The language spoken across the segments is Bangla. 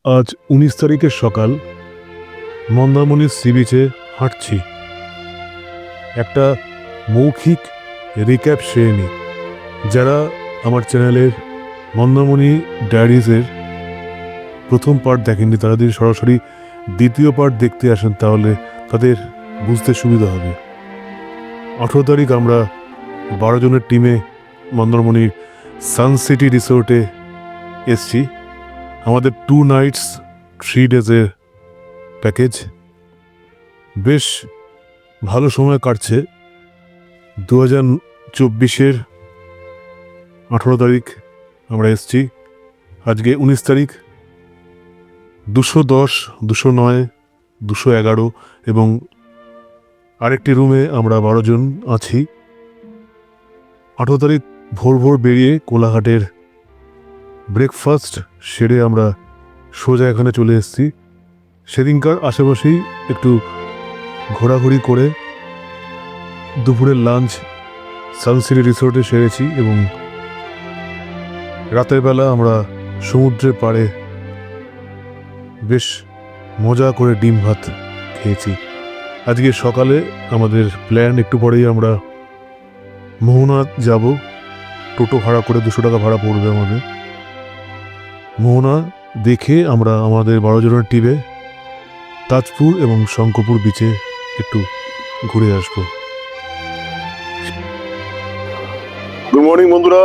আজ ১৯ তারিখের সকাল, মন্দারমণির সি বিচে হাঁটছি। একটা মৌখিক রিক্যাপ সেরে নিই। যারা আমার চ্যানেলের মন্দারমণি ডায়েরিজের প্রথম পার্ট দেখেননি, তারা যদি সরাসরি দ্বিতীয় পার্ট দেখতে আসেন তাহলে তাদের বুঝতে সুবিধা হবে। ১৮ তারিখ আমরা ১২ জনের টিমে মন্দারমণির সানসিটি রিসোর্টে এসছি। আমাদের 2 নাইটস 3 ডেজের প্যাকেজ। বেশ ভালো সময় কাটছে। 2024-এর 18 তারিখ আমরা এসছি, আজকে 19 তারিখ। 210, 209, 211 এবং আরেকটি রুমে আমরা 12 জন আছি। 18 তারিখ ভোর ভোর বেরিয়ে কোলাঘাটের ব্রেকফাস্ট সেরে আমরা সোজা এখানে চলে এসেছি। সেদিনকার আশেপাশেই একটু ঘোরাঘুরি করে দুপুরের লাঞ্চ সানসিটি রিসোর্টে সেরেছি এবং রাতের বেলা আমরা সমুদ্রের পাড়ে বেশ মজা করে ডিম ভাত খেয়েছি। আজকে সকালে আমাদের প্ল্যান, একটু পরেই আমরা মোহনা যাব। টোটো ভাড়া করে 200 টাকা ভাড়া পড়বে আমাদের। মোহনা দেখে আমরা আমাদের 12 জনের টিমে তাজপুর এবং শঙ্করপুর বিচে একটু ঘুরে আসবো। গুড মর্নিং বন্ধুরা,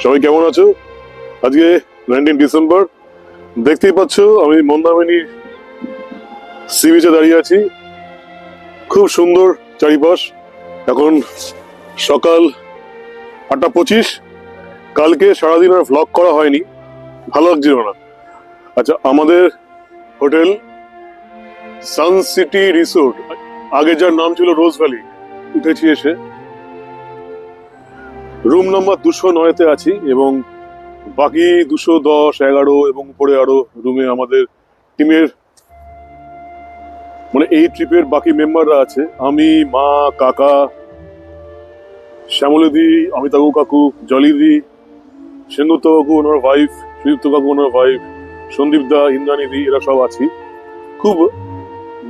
সবাই কেমন আছো? আজকে 19 ডিসেম্বর। দেখতেই পাচ্ছ আমি মন্দারমণি সি বিচে দাঁড়িয়ে আছি। খুব সুন্দর চারিপাশ। এখন সকাল 8:25। কালকে সারাদিন আর ভ্লগ করা হয়নি, ভালো লাগছিল না। আচ্ছা, আমাদের হোটেল সানসিটি রিসোর্ট, আগে যার নাম ছিল রোজ ভ্যালি, উঠেছি এসে রুম নাম্বার 209-তে আছি এবং বাকি 210, 11 এবং উপরে আরো রুমে আমাদের টিমের, মানে এই ট্রিপের বাকি মেম্বাররা আছে। আমি, মা, কাকা, শ্যামলিদি, অমিতাভ কাকু, জলিদি, সেনগুপ্ত কাকু ওনার ওয়াইফ, সুদীপ্ত কাকু ওনার ওয়াইফ, সন্দীপ দা, ইন্দ্রানিদি, এরা সব আছি। খুব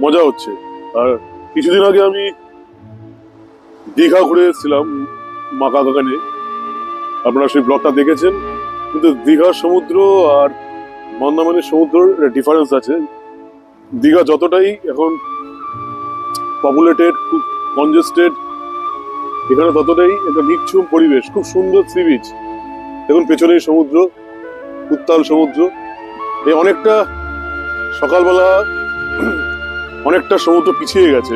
মজা হচ্ছে। আর কিছুদিন আগে আমি দীঘা ঘুরে এসেছিলাম মা কাকাকে নিয়ে, আপনারা সেই ব্লগটা দেখেছেন। কিন্তু দীঘার সমুদ্র আর মন্দারমণির সমুদ্রের ডিফারেন্স আছে। দীঘা যতটাই এখন পপুলেটেড, খুব কনজেস্টেড, এখানে ততটাই একটা নিঝুম পরিবেশ, খুব সুন্দর সি বিচ। দেখুন পেছনেই সমুদ্র, উত্তাল সমুদ্র। এই অনেকটা সকালবেলা অনেকটা সমুদ্র পিছিয়ে গেছে,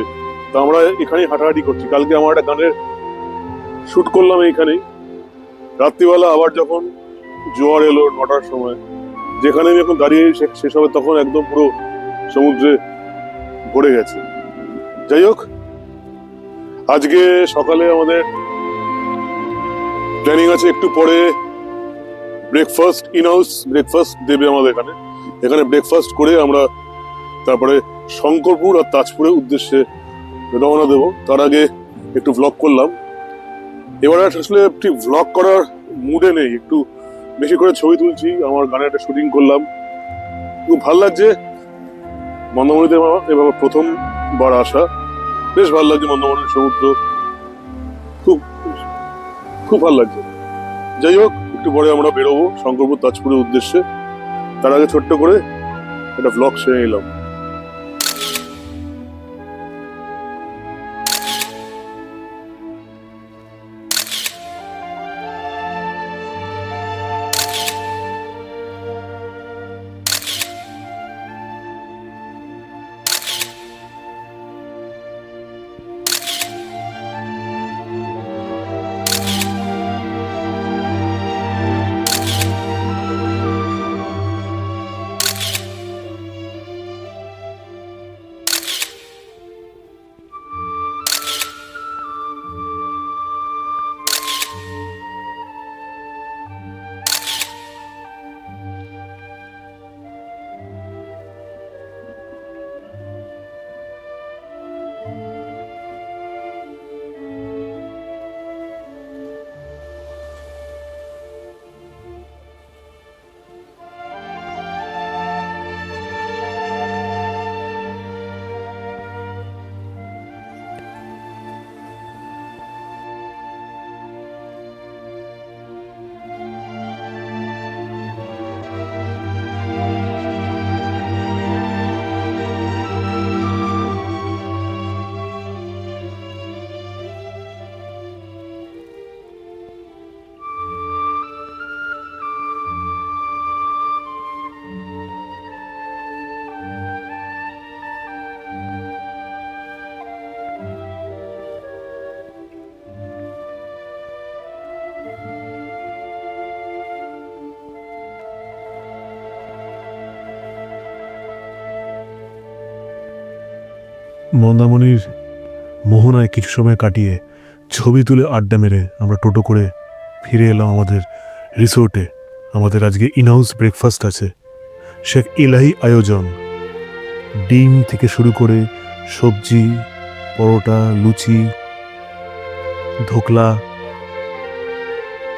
তো আমরা এখানেই হাঁটাহাঁটি করছি। কালকে আমার একটা গানের শুট করলাম এইখানেই। রাত্রিবেলা আবার যখন জোয়ার এলো 9টার সময়, যেখানে আমি এখন দাঁড়িয়ে শেষ হবে তখন একদম পুরো সমুদ্রে ভরে গেছে। যাই হোক, আজকে সকালে আমাদের প্ল্যানিং আছে একটু পরে ব্রেকফাস্ট, ইন হাউস ব্রেকফাস্ট দেবে আমাদের এখানে। এখানে ব্রেকফাস্ট করে আমরা তারপরে শঙ্করপুর আর তাজপুরের উদ্দেশ্যে রওনা দেবো। তার আগে একটু ভ্লগ করলাম। এবারে আসলে একটু ভ্লগ করার মুডে নেই, একটু বেশি করে ছবি তুলছি। আমার গানের একটা শুটিং করলাম, খুব ভালো লাগছে। মন্দারমণিতে এবার প্রথমবার আসা, বেশ ভালো লাগছে। মন্দারমণির সমুদ্র খুব খুব ভালো লাগছে। যাই হোক, একটু পরে আমরা বেরোবো শঙ্করপুর তাজপুরের উদ্দেশ্যে। তার আগে ছোট্ট করে একটা ভ্লগ সেরে নিলাম। মন্দারমণির মোহনায় কিছু সময় কাটিয়ে ছবি তুলে আড্ডা মেরে আমরা টোটো করে ফিরে এলাম আমাদের রিসোর্টে। আমাদের আজকে ইনহাউস ব্রেকফাস্ট আছে, শেখ ইলাহি আয়োজন। ডিম থেকে শুরু করে সবজি, পরোটা, লুচি, ধোকলা,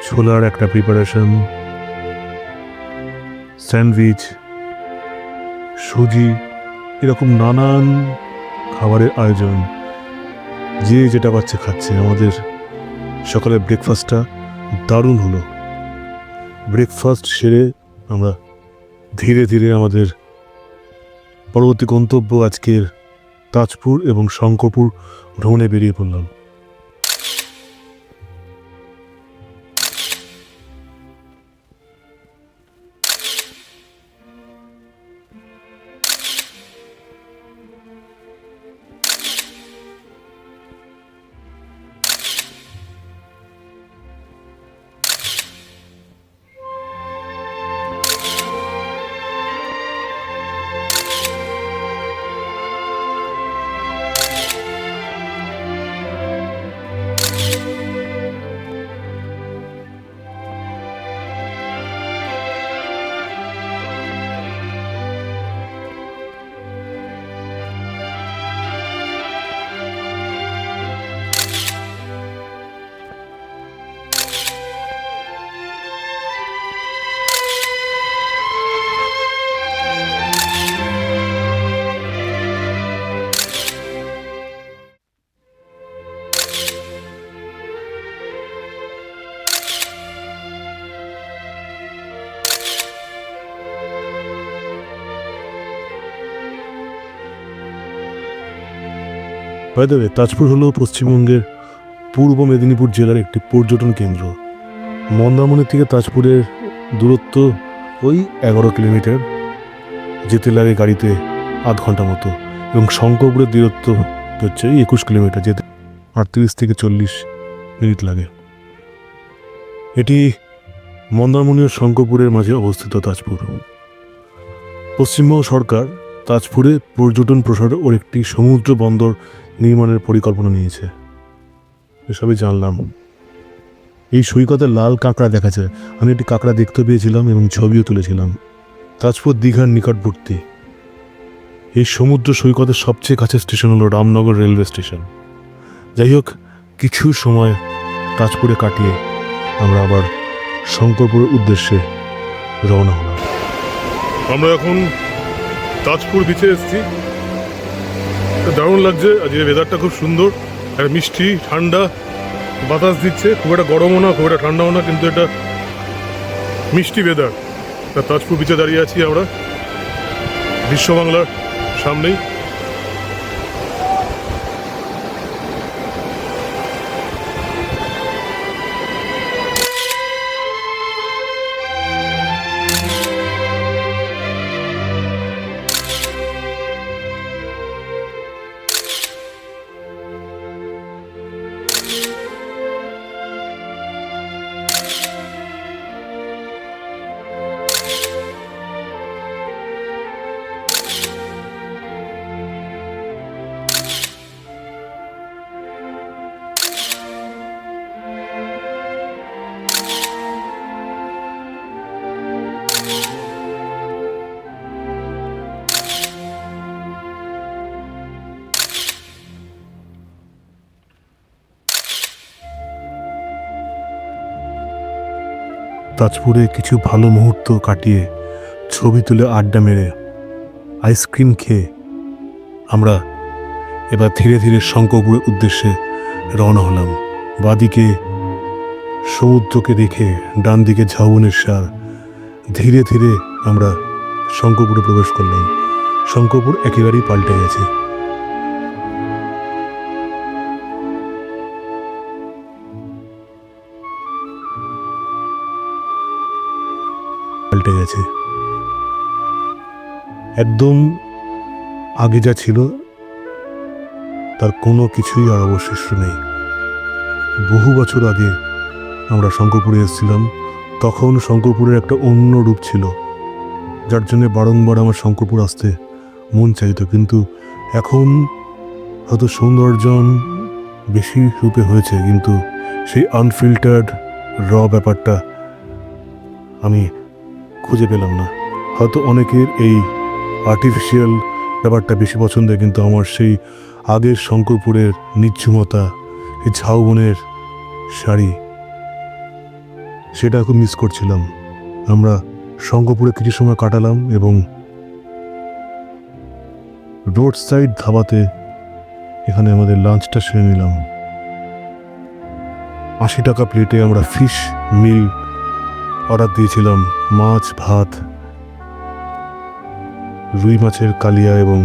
ছোলার একটা প্রিপারেশন, স্যান্ডউইচ, সুজি, এরকম নানান খাবারের আয়োজন। যে যেটা পাচ্ছে খাচ্ছে। আমাদের সকালের ব্রেকফাস্টটা দারুণ হলো। ব্রেকফাস্ট সেরে আমরা ধীরে ধীরে আমাদের পরবর্তী গন্তব্য আজকের তাজপুর এবং শঙ্করপুর ভ্রমণে বেরিয়ে পড়লাম। বাই দ্য ওয়ে, তাজপুর হলো পশ্চিমবঙ্গের পূর্ব মেদিনীপুর জেলার একটি পর্যটন কেন্দ্র। মন্দারমণি থেকে তাজপুরের দূরত্ব ওই 11 কিলোমিটার, যেতে লাগে গাড়িতে আধ ঘন্টা মতো, এবং শঙ্করপুরের দূরত্ব হচ্ছে 21 কিলোমিটার, যেতে 38 থেকে 40 মিনিট লাগে। এটি মন্দারমণি ও শঙ্করপুরের মাঝে অবস্থিত তাজপুর। পশ্চিমবঙ্গ সরকার তাজপুরে পর্যটন প্রসার ও একটি সমুদ্র বন্দর নির্মাণের পরিকল্পনা নিয়েছে, এসবই জানলাম। এই সৈকতে লাল কাঁকড়া দেখা যায়। আমি একটি কাঁকড়া দেখতে পেয়েছিলাম এবং ছবিও তুলেছিলাম। তাজপুর দীঘার নিকটবর্তী এই সমুদ্র সৈকতের সবচেয়ে কাছের স্টেশন হলো রামনগর রেলওয়ে স্টেশন। যাই হোক, কিছু সময় তাজপুরে কাটিয়ে আমরা আবার শঙ্করপুরের উদ্দেশ্যে রওনা হলাম। আমরা এখন তাজপুর বিচে এসেছি। দারুণ লাগছে, আজকে ওয়েদারটা খুব সুন্দর, আর মিষ্টি ঠান্ডা বাতাস দিচ্ছে। খুব একটা গরমও না, খুব একটা ঠান্ডাও না, কিন্তু এটা মিষ্টি ওয়েদার। তাজপুর বিচে দাঁড়িয়ে আছি আমরা, বিশ্ব বাংলার সামনেই। তাজপুরে কিছু ভালো মুহূর্ত কাটিয়ে ছবি তুলে আড্ডা মেরে আইসক্রিম খেয়ে আমরা এবার ধীরে ধীরে শঙ্করপুরের উদ্দেশ্যে রওনা হলাম। বাদিকে সমুদ্রকে দেখে, ডান দিকে ঝাউবনের সার, ধীরে ধীরে আমরা শঙ্করপুরে প্রবেশ করলাম। শঙ্করপুর একেবারেই পাল্টে গেছে। পাল্টে গেছে একদম। আগে যা ছিল তার কোনো কিছুই আর অবশিষ্ট নেই। বহু বছর আগে আমরা শঙ্করপুরে এসেছিলাম, তখন শঙ্করপুরের একটা অন্য রূপ ছিল, যার জন্য বারংবার আমার শঙ্করপুর আসতে মন চাইতো। কিন্তু এখন হয়তো সৌন্দর্যন বেশি রূপে হয়েছে, কিন্তু সেই আনফিল্টার্ড ব্যাপারটা আমি খুঁজে পেলাম না। হয়তো অনেকের এই আর্টিফিশিয়াল ব্যাপারটা বেশি পছন্দের, কিন্তু আমার সেই আগের শঙ্করপুরের নিঝুমতা, এই ঝাউবনের শাড়ি, সেটা খুব মিস করছিলাম। আমরা শঙ্করপুরে কিছু সময় কাটালাম এবং রোড সাইড ধাবাতে এখানে আমাদের লাঞ্চটা সেরে নিলাম। 80 টাকা প্লেটে আমরা ফিশ মিল অর্ডার দিয়েছিলাম, মাছ, ভাত, রুই মাছের কালিয়া এবং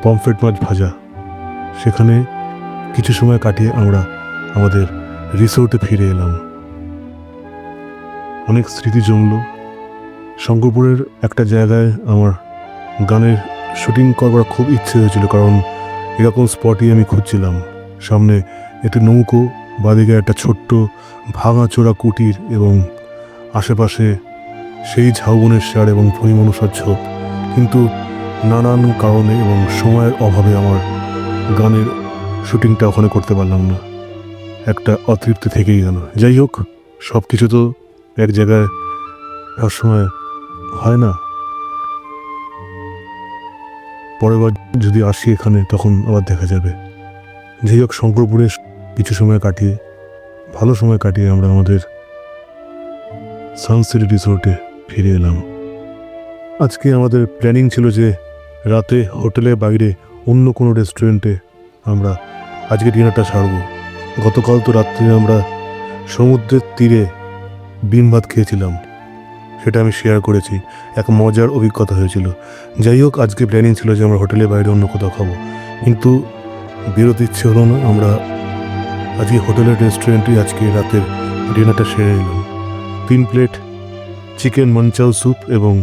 পমফ্রেট মাছ ভাজা। সেখানে কিছু সময় কাটিয়ে আমরা আমাদের রিসোর্টে ফিরে এলাম। অনেক স্মৃতি জমল। শঙ্করপুরের একটা জায়গায় আমার গানের শুটিং করবার খুব ইচ্ছে হয়েছিল, কারণ এরকম স্পটই আমি খুঁজছিলাম। সামনে একটি নৌকো, বাদিকে একটা ছোট্ট ভাঙাচোরা কুটির এবং আশেপাশে সেই ঝাউবনের সার এবং ফণিমনসার ঝোপ। কিন্তু নানান কারণে এবং সময়ের অভাবে আমার গানের শুটিংটা ওখানে করতে পারলাম না। একটা অতৃপ্তি থেকেই গেল। যাই হোক, সব কিছু তো এক জায়গায় সবসময় হয় না। পরের বার যদি আসি এখানে তখন আবার দেখা যাবে। যাই হোক, শঙ্করপুরে কিছু সময় কাটিয়ে, ভালো সময় কাটিয়ে আমরা আমাদের সানসিটি রিসোর্টে ফিরে এলাম। আজকে আমাদের প্ল্যানিং ছিল যে রাতে হোটেলের বাইরে অন্য কোনো রেস্টুরেন্টে আমরা আজকে ডিনারটা সারব। গতকাল তো রাত্রে আমরা সমুদ্রের তীরে ডিম ভাত খেয়েছিলাম, সেটা আমি শেয়ার করেছি, এক মজার অভিজ্ঞতা হয়েছিল। যাই হোক, আজকে প্ল্যানিং ছিল যে আমরা হোটেলের বাইরে অন্য কোথাও খাবো, কিন্তু বেরোতে ইচ্ছে হলো না। আমরা আজকে হোটেলের রেস্টুরেন্টে আজকে রাতের ডিনারটা সেরে নিলাম। 3 প্লেট চিকেন মঞ্চাও স্যুপ এবং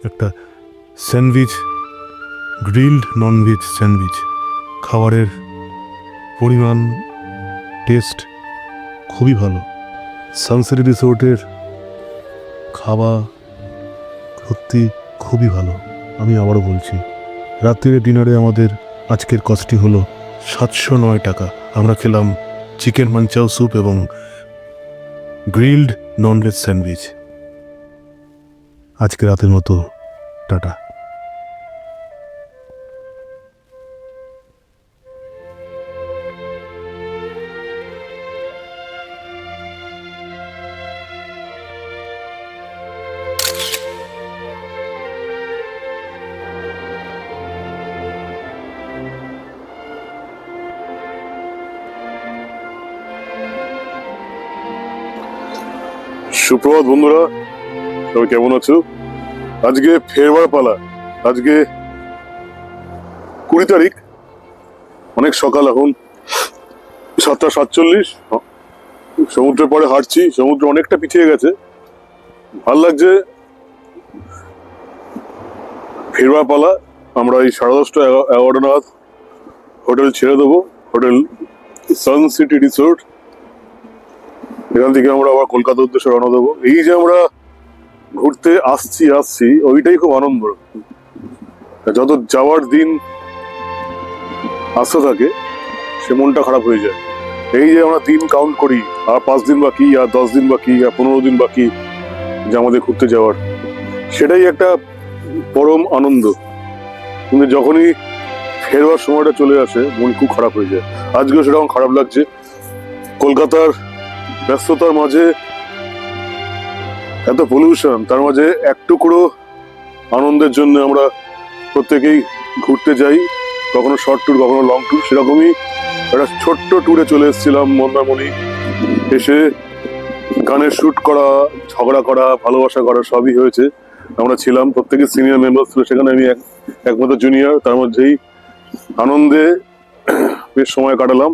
একটা স্যান্ডউইচ, গ্রিলড ননভেজ স্যান্ডউইচ। খাবারের পরিমাণ, টেস্ট খুবই ভালো। সানসিটি রিসোর্টের খাওয়া সত্যি খুবই ভালো। আমি আবারও বলছি, রাত্রির ডিনারে আমাদের আজকের কস্টটি হলো 709 টাকা। আমরা খেলাম চিকেন মাঞ্চাও স্যুপ এবং গ্রিলড ননভেজ স্যান্ডউইচ। আজকে রাতের মতো টাটা। সুপ্রভাত বন্ধুরা, সবাই কেমন আছো? আজকে ফেরবার পালা। আজকে 20 তারিখ, অনেক সকাল, এখন 7:47। সমুদ্রের পরে হাঁটছি, সমুদ্র অনেকটা পিছিয়ে গেছে, ভাল লাগছে। ফেরবার পালা। আমরা এই 10:30 11টা নাগাদ হোটেল ছেড়ে দেবো, হোটেল সানসিটি রিসোর্ট। এখান থেকে আমরা আবার কলকাতার উদ্দেশ্যে রওনা দেবো। এই যে আমরা ঘুরতে আসছি ওইটাই খুব আনন্দ। যত যাওয়ার দিন আসতে থাকে সে মনটা খারাপ হয়ে যায়। এই যে আমরা দিন কাউন্ট করি, আর 5 দিন বাকি, আর 10 দিন বাকি, আর 15 দিন বাকি যে আমাদের ঘুরতে যাওয়ার, সেটাই একটা পরম আনন্দ। কিন্তু যখনই ফেরবার সময়টা চলে আসে মন খুব খারাপ হয়ে যায়। আজকেও সেরকম খারাপ লাগছে। কলকাতার ব্যস্ততার মাঝে এত পলিউশন, তার মাঝে এক টুকরো আনন্দের জন্য আমরা প্রত্যেকেই ঘুরতে যাই, কখনো শর্ট ট্যুর, কখনো লং ট্যুর। সেরকমই একটা ছোট্ট ট্যুরে চলে এসেছিলাম মন্দারমণি। এসে গানের শ্যুট করা, ঝগড়া করা, ভালোবাসা করা সবই হয়েছে। আমরা ছিলাম, প্রত্যেকে সিনিয়র মেম্বার ছিল সেখানে, আমি একমাত্র জুনিয়র। তার মধ্যেই আনন্দে বেশ সময় কাটালাম।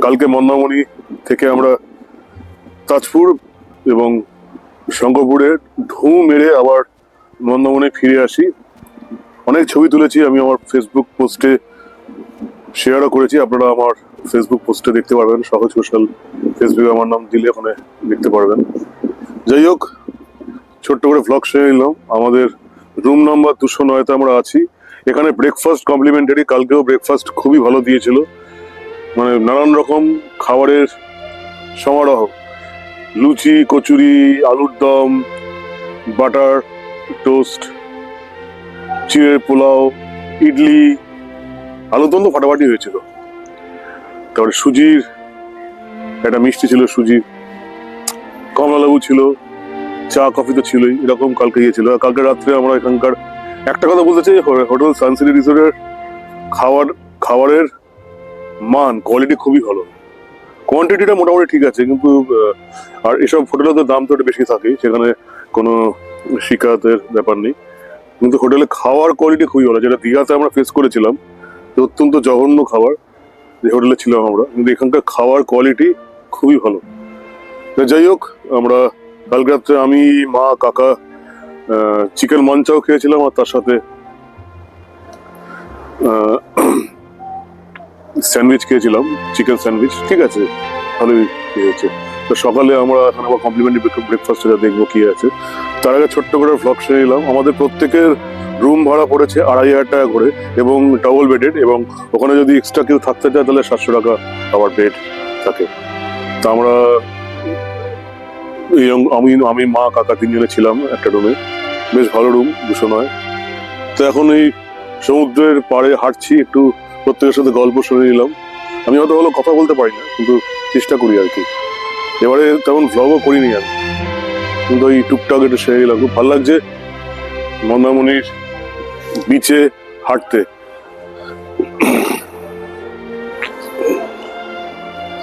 কালকে মন্দারমণি থেকে আমরা তাজপুর এবং শঙ্করপুরে ঢু মেরে আবার মন্দারমণি ফিরে আসি। অনেক ছবি তুলেছি, আমি আমার ফেসবুক পোস্টে শেয়ারও করেছি। আপনারা আমার ফেসবুক পোস্টে দেখতে পারবেন, সহজ কুশল ফেসবুকে আমার নাম দিলে ওখানে দেখতে পারবেন। যাই হোক, ছোট্ট করে ভ্লগ সেরে নিলাম। আমাদের রুম নাম্বার 209-তে আমরা আছি। এখানে ব্রেকফাস্ট কমপ্লিমেন্টারি, কালকেও ব্রেকফাস্ট খুবই ভালো দিয়েছিল, মানে নানান রকম খাবারের সমারোহ, লুচি, কচুরি, আলুর দম, বাটার টোস্ট, চিড়ের পোলাও, ইডলি, আলুর দম তো ফাটাফাটি হয়েছিল। তারপরে সুজির একটা মিষ্টি ছিল, সুজির কমলা লেবু ছিল, চা কফি তো ছিলই, এরকম কালকে ইয়ে ছিল। আর কালকে রাত্রে আমরা এখানকার একটা কথা বলতে চাই, হোটেল সানসিটি রিসোর্টের খাবারের মান, কোয়ালিটি খুবই ভালো। কোয়ান্টিটিটা মোটামুটি ঠিক আছে, কিন্তু আর এসব হোটেলের তো দাম তো একটু বেশি থাকে, সেখানে কোনো শিকায়তের ব্যাপার নেই, কিন্তু হোটেলে খাওয়ার কোয়ালিটি খুবই ভালো। যেটা দীঘাতে আমরা ফেস করেছিলাম, যে অত্যন্ত জঘন্য খাবার, যে হোটেলে ছিলাম আমরা, কিন্তু এখানকার খাওয়ার কোয়ালিটি খুবই ভালো। তো যাই হোক, আমরা কালকে রাত্রে আমি, মা, কাকা চিকেন মাঞ্চাও খেয়েছিলাম, আর তার সাথে স্যান্ডউইচ খেয়েছিলাম, চিকেন স্যান্ডউইচ। ঠিক আছে, ভালোই খেয়েছে। তো সকালে আমরা এখন আবার কমপ্লিমেন্টারি ব্রেকফাস্টটা দেখবো কি আছে। তার আগে ছোট্ট করে ভ্লগ সেরে নিলাম। আমাদের প্রত্যেকের রুম ভাড়া পড়েছে 2,500 টাকা করে, এবং ডাবল বেডেড, এবং ওখানে যদি এক্সট্রা কেউ থাকতে চায় তাহলে 700 টাকা আবার বেড থাকে। তা আমরা আমি, মা, কাকা 3 জনে ছিলাম একটা রুমে। বেশ ভালো রুম, 209। তো এখন এই সমুদ্রের পাড়ে হাঁটছি, একটু প্রত্যেকের সাথে গল্প শুনে নিলাম। আমি হয়তো ভালো কথা বলতে পারি না, কিন্তু চেষ্টা করি আর কি। এবারে তেমন ভ্লগও করিনি আমি, কিন্তু ওই টুকটাক একটু সেরে নিলাম। খুব ভালো লাগছে মন্দারমণির বিচে হাঁটতে।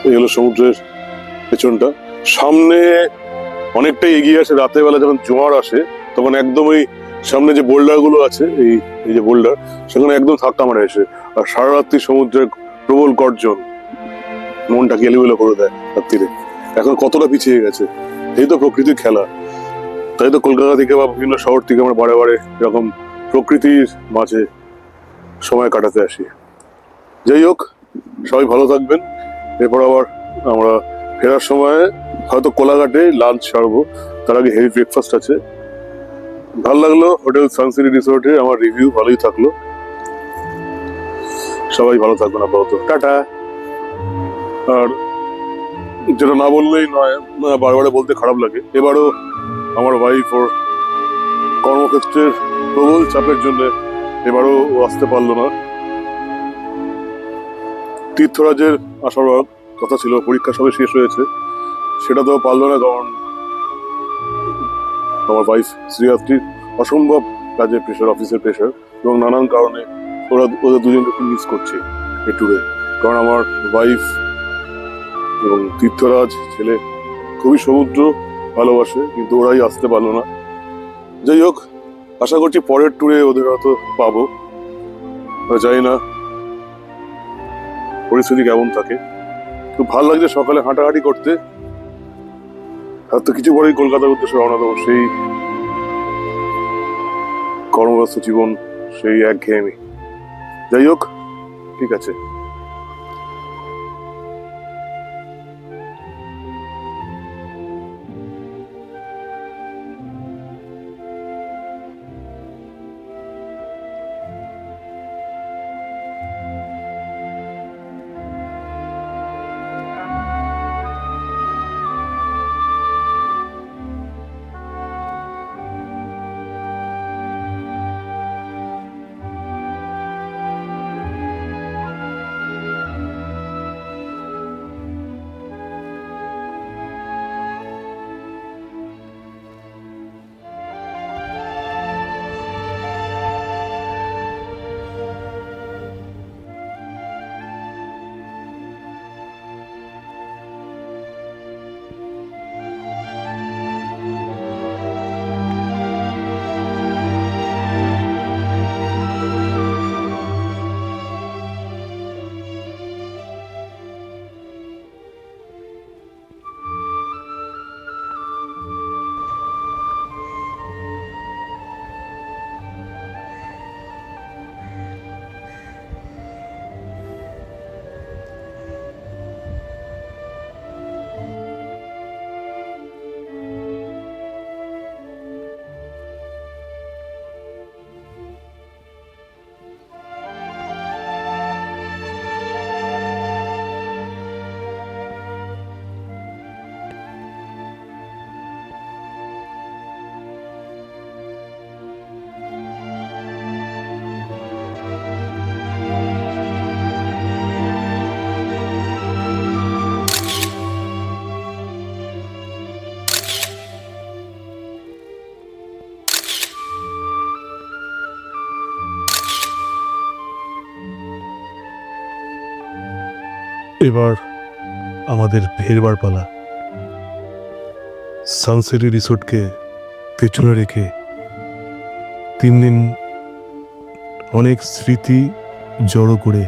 এই হলো সমুদ্রের পেছনটা। সামনে অনেকটাই এগিয়ে আসে, রাতের বেলা যখন জোয়ার আসে তখন একদম ওই সামনে যে বোল্ডার গুলো আছে, এই যে বোল্ডার, সেখানে একদম ধাক্কা মারে এসে। আর সারা রাত্রি সমুদ্রের প্রবল গর্জন মনটাকে এলোমেলো করে দেয় রাত্রিরে। এখন কতটা পিছিয়ে গেছে, এই তো প্রকৃতির খেলা। তাই তো কলকাতা থেকে বা বিভিন্ন শহর থেকে আমরা বারে বারে এরকম প্রকৃতির মাঝে সময় কাটাতে আসি। যাই হোক, সবাই ভালো থাকবেন। এরপর আবার আমরা ফেরার সময় হয়তো কোলাঘাটে লাঞ্চ সারবো, তার আগে হেভি ব্রেকফাস্ট আছে। ভালো লাগলো হোটেল সানসিটি রিসোর্টে আমার রিভিউ, ভালোই থাকলো। সবাই ভালো থাকবেন, আপাতত টাটা। আর যেটা না বললেই নয়, বারবারে বলতে খারাপ লাগে, এবারও আমার ওয়াইফ ওর কর্মক্ষেত্রের প্রবল চাপের জন্য এবারও ও আসতে পারলো না। তীর্থরাজের আসার কথা ছিল, পরীক্ষা সবে শেষ হয়েছে, সেটা তো পারলো না, কারণ আমার ওয়াইফ শ্রীয়াত্রীর অসম্ভব কাজের প্রেশার, অফিসের প্রেশার, এবং নানান কারণে ওদের দুজনকে খুব মিস করছে এই ট্যুরে। কারণ আমার ওয়াইফ এবং তীর্থরাজ ছেলে খুবই সমুদ্র ভালোবাসে, কিন্তু ওরাই আসতে পারলো না। যাই হোক, আশা করছি পরের ট্যুরে ওদের হয়তো পাবো, জানি না পরিস্থিতি কেমন থাকে। খুব ভালো লাগছে সকালে হাঁটাহাঁটি করতে। হয়তো কিছু পরেই কলকাতার উদ্দেশ্যে রওনা দেবো। সেই কর্মব্যস্ত জীবন, সেই একঘেয়েমি। যাই হোক, ঠিক আছে। এবার আমাদের ফেরবার পালা। সানসিটি রিসোর্টকে পেছনে রেখে 3 দিন অনেক স্মৃতি জড়ো করে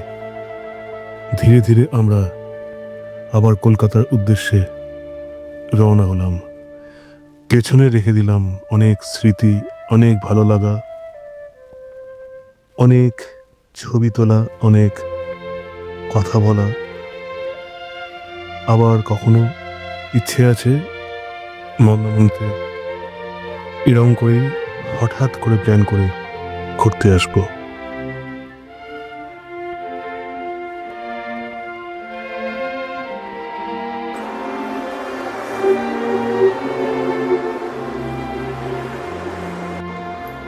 ধীরে ধীরে আমরা আবার কলকাতার উদ্দেশ্যে রওনা হলাম। পেছনে রেখে দিলাম অনেক স্মৃতি, অনেক ভালো লাগা, অনেক ছবি তোলা, অনেক কথা বলা। আবার কখনো ইচ্ছে আছে মন্দারমণিতে এরকম করেই হঠাৎ করে প্ল্যান করে ঘুরতে আসবো।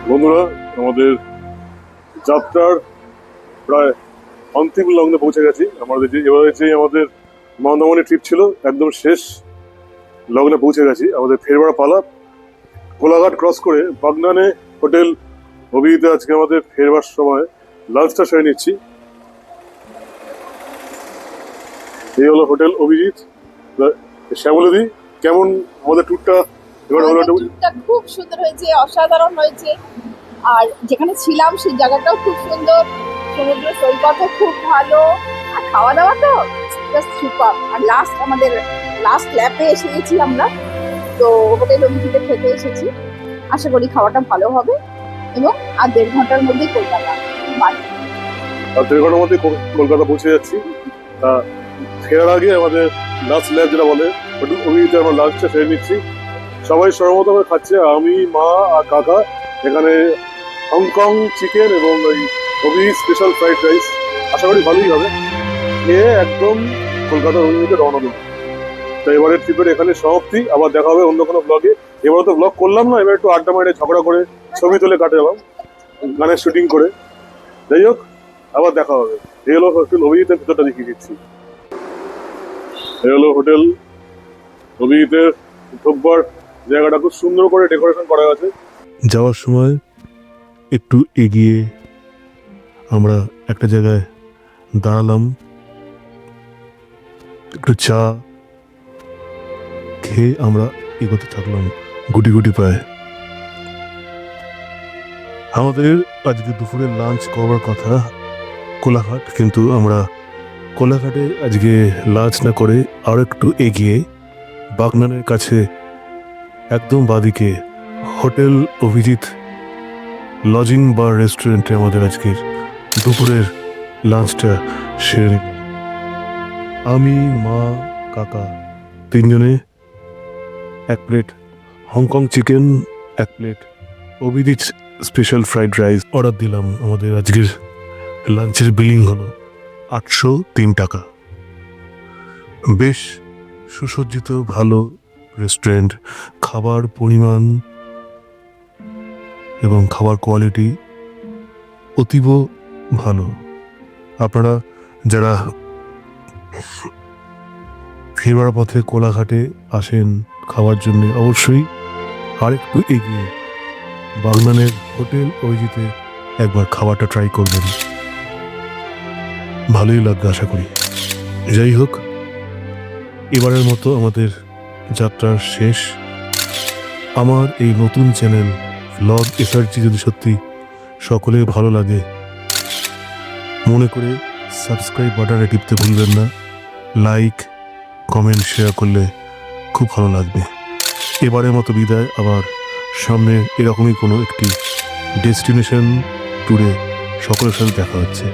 বন্ধুরা, আমাদের যাত্রার প্রায় অন্তিম লগ্নে পৌঁছে গেছি। এবারে যে আমাদের মন্দারমণি ট্রিপ ছিল একদম শেষ লগ্নে পৌঁছে গেছি। আমাদের ফেরবার পালা। কোলাঘাট ক্রস করে বাগনানে হোটেল অভিজিতে আজকে আমাদের ফেরবার সময় লাঞ্চটা সেরে নিচ্ছি। এই হলো হোটেল অভিজিৎ। শ্যামলদি, কেমন আমাদের ট্যুরটা এবার হলো? ট্যুরটা খুব সুন্দর হয়েছে, অসাধারণ হয়েছে। আর যেখানে ছিলাম সেই জায়গাটাও খুব সুন্দর, সমুদ্র সৈকতও খুব ভালো, আর খাওয়া দাওয়া তো জাস্ট সুপার। আর আমাদের লাস্ট ল্যাপে এসে গেছি আমরা, তো হোটেল অভিজিতে খেতে এসেছি। আশা করি খাওয়াটা ভালো হবে এবং আর 1.5 ঘন্টার মধ্যেই কলকাতা বাড়ি। আর 1.5 ঘন্টার মধ্যে কলকাতা পৌঁছে যাচ্ছি। ফেরার আগে আমাদের লাস্ট ল্যাব যেটা বলে হোটেল অভিজিতে আমরা লাঞ্চটা সেরে নিচ্ছি। সবাই সর্বমতভাবে খাচ্ছে, আমি, মা আর কাকা। এখানে হংকং চিকেন এবং ওই অভিজিৎ স্পেশাল ফ্রাইড রাইস। আশা করি ভালোই হবে। খেয়ে একদম কলকাতার অভিজিতে রওনা দেবো। তো এবারের ট্রিপের এখানে সমাপ্তি। আবার দেখা হবে অন্য কোনো ব্লগে। এবার তো ব্লগ করলাম না, এবার একটু আড্ডা মারে ঝগড়া করে ছবি তুলে কাটালাম, গানের শুটিং করে। যাই হোক, আবার দেখা হবে। এই হলো হোটেল অভিজিতের ভিতরটা দেখিয়ে দিচ্ছি। এই হলো হোটেল অভিজিতের ঢোকবার জায়গাটা, খুব সুন্দর করে ডেকোরেশন করা আছে। যাওয়ার সময় একটু এগিয়ে আমরা একটা জায়গায় দাঁড়ালাম, একটু চা খেয়ে আমরা এগোতে থাকলাম গুটি গুটি পায়ে। আমাদের আজকে দুপুরে লাঞ্চ করবার কথা কোলাঘাট, কিন্তু আমরা কোলাঘাটে আজকে লাঞ্চ না করে আর একটু এগিয়ে বাগনানের কাছে একদম বাদিকে হোটেল অভিজিৎ লজিং বা রেস্টুরেন্টে আমাদের আজকের দুপুরের লাঞ্চটা সেরে নিলাম। আমি, মা, কাকা 3 জনে 1 plate Hong Kong chicken, 1 plate Abhijit special fried rice order দিলাম। আমাদের আজকের লাঞ্চের বিলিং হলো 803 টাকা। বেশ সুসজ্জিত ভালো রেস্টুরেন্ট, খাবার পরিমাণ এবং খাবার কোয়ালিটি অতীব ভালো। আপনারা যারা ফেরবার পথে কোলাঘাটে আসেন খাওয়ার জন্য, অবশ্যই আরেকটু এগিয়ে বাগনানের হোটেল অভিজিতে একবার খাবারটা ট্রাই করবেন, ভালোই লাগবে আশা করি। যাই হোক, এবারের মতো আমাদের যাত্রার শেষ। আমার এই নতুন চ্যানেল ভ্লগ এসআরজি যদি সত্যি সকলের ভালো লাগে, মনে করে সাবস্ক্রাইব বাটনে টিপতে ভুলবেন না। লাইক, কমেন্ট, শেয়ার করলে খুব ভালো লাগবে। এবারের মতো বিদায়। আবার সামনে এরকমই কোনো একটি ডেস্টিনেশন ট্যুরে সকলের সাথে দেখা হচ্ছে।